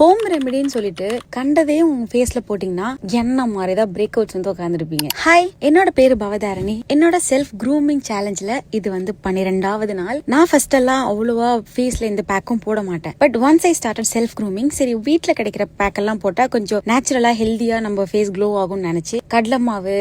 Home ரெமெடின்னு சொல்லிட்டு கண்டதையும் உங்க ஃபேஸ்ல போட்டீங்கன்னா என்ன மாதிரி தான் பிரேக் அவுட்ஸ் வந்து உட்காந்துருப்பீங்க. ஹாய், என்னோட பேரு பவதாரணி. என்னோட செல்ஃப் க்ரூமிங் சேலஞ்சில் இது வந்து 12வது நாள். நான் ஃபர்ஸ்ட் எல்லாம் அவ்வளவா ஃபேஸ்ல இந்த பேக்கும் போட மாட்டேன். But once I started self grooming, சரி வீட்டுல கிடைக்கிற பேக் எல்லாம் போட்டா கொஞ்சம் நேச்சுரலா ஹெல்தியா நம்ம ஃபேஸ் க்ளோ ஆகும்னு நினைச்சு கடலை மாவு,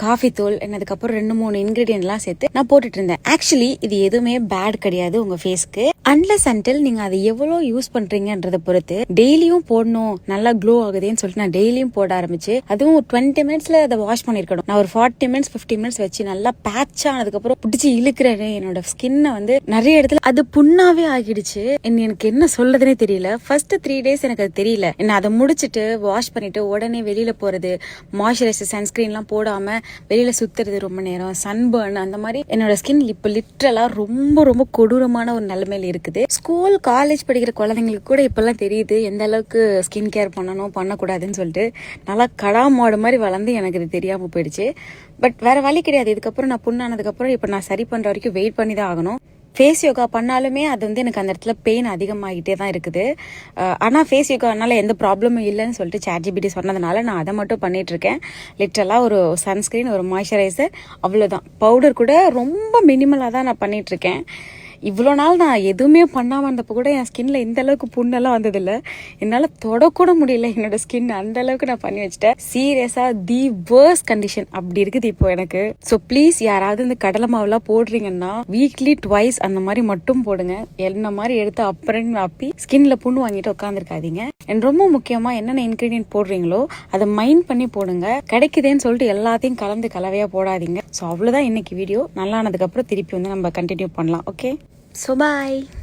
காஃபி தூள், அதுக்கப்புறம் 2-3 இன்கிரீடியன்ட் எல்லாம் சேர்த்து நான் போட்டுட்டு இருந்தேன். ஆக்சுவலி இது எதுவுமே பேட் கிடையாது உங்க ஃபேஸ்க்கு, அன்லெஸ் அன்டில் நீங்க அதை எவ்வளவு யூஸ் பண்றீங்கன்றத பொறுத்து. டெய்லியும் போடணும், நல்லா க்ளோ ஆகுதுன்னு சொல்லிட்டு நான் டெய்லியும் போட ஆரம்பிச்சு, அதுவும் 20 மினிட்ஸ்ல அதை வாஷ் பண்ணிருக்கணும். நான் ஒரு 40 மினிட்ஸ் 50 மினிட்ஸ் வச்சு நல்லா பேட்ச் ஆனதுக்கு அப்புறம் பிடிச்சி இழுக்கிறேன். என்னோட ஸ்கின்னை வந்து நிறைய இடத்துல அது புண்ணாவே ஆகிடுச்சு. எனக்கு என்ன சொல்லதுன்னே தெரியல. ஃபர்ஸ்ட் 3 டேஸ் எனக்கு அது தெரியல. என்ன அதை முடிச்சுட்டு வாஷ் பண்ணிட்டு உடனே வெளியில போறது, மாய்ஸ்சரைசர் சன்ஸ்கிரீன் எல்லாம் போடாம வெளியில சுத்துறது ரொம்ப நேரம், சன்பர்ன், அந்த மாதிரி என்னோட ஸ்கின் இப்ப லிட்டரலா ரொம்ப ரொம்ப கொடூரமான ஒரு நிலைமையில இருக்குது. ஸ்கூல் காலேஜ் படிக்கிற குழந்தைங்களுக்கு கூட இப்பெல்லாம் தெரியுது எந்த அளவுக்கு ஸ்கின் கேர் பண்ணணும் பண்ணக்கூடாதுன்னு சொல்லிட்டு. நல்லா கடா மாடு மாதிரி வளர்ந்து எனக்கு இது தெரியாம போயிடுச்சு. பட் வேற வழி கிடையாது. இதுக்கப்புறம் நான் புண்ணானதுக்கப்புறம் இப்ப நான் சரி பண்ற வரைக்கும் வெயிட் பண்ணி தான் ஆகணும். ஃபேஸ் யோகா பண்ணாலுமே அது வந்து எனக்கு அந்த இடத்துல பெயின் அதிகமாகிட்டே தான் இருக்குது. ஆனால் ஃபேஸ் யோகானால எந்த ப்ராப்ளமும் இல்லைன்னு சொல்லிட்டு ChatGPT சொன்னதுனால நான் அதை மட்டும் பண்ணிட்டு இருக்கேன். லிட்டரலாக ஒரு சன்ஸ்கிரீன், ஒரு மாய்ஸ்சரைசர், அவ்வளோதான். பவுடர் கூட ரொம்ப மினிமலாக தான் நான் பண்ணிட்டு இருக்கேன். இவ்வளோ நாள் நான் எதுவுமே பண்ணாமல் இருந்தப்போ கூட என் ஸ்கின்ல இந்த அளவுக்கு புண்ணெல்லாம் வந்ததில்லை. என்னால் தொடக்கூட முடியல என்னோட ஸ்கின், அந்த அளவுக்கு நான் பண்ணி வச்சுட்டேன். சீரியஸா தி வேர்ஸ்ட் கண்டிஷன் அப்படி இருக்குது இப்போ எனக்கு. ஸோ ப்ளீஸ் யாராவது இந்த கடலை மாவுலாம் போடுறீங்கன்னா வீக்லி ட்வைஸ் அந்த மாதிரி மட்டும் போடுங்க. என்ன மாதிரி எடுத்து அப்புறம் அப்பி ஸ்கின்ல புண்ணு வாங்கிட்டு உட்காந்துருக்காதீங்க. ரொம்ப முக்கியமா என்னென்ன இன்கிரீடியன்ட் போடுறீங்களோ அதை மைண்ட் பண்ணி போடுங்க. கிடைக்குதுன்னு சொல்லிட்டு எல்லாத்தையும் கலந்து கலவையா போடாதீங்க. ஸோ அவ்வளோதான் இன்னைக்கு வீடியோ. நல்லா ஆனதுக்கு அப்புறம் திருப்பி வந்து நம்ம கண்டினியூ பண்ணலாம். Okay, so bye.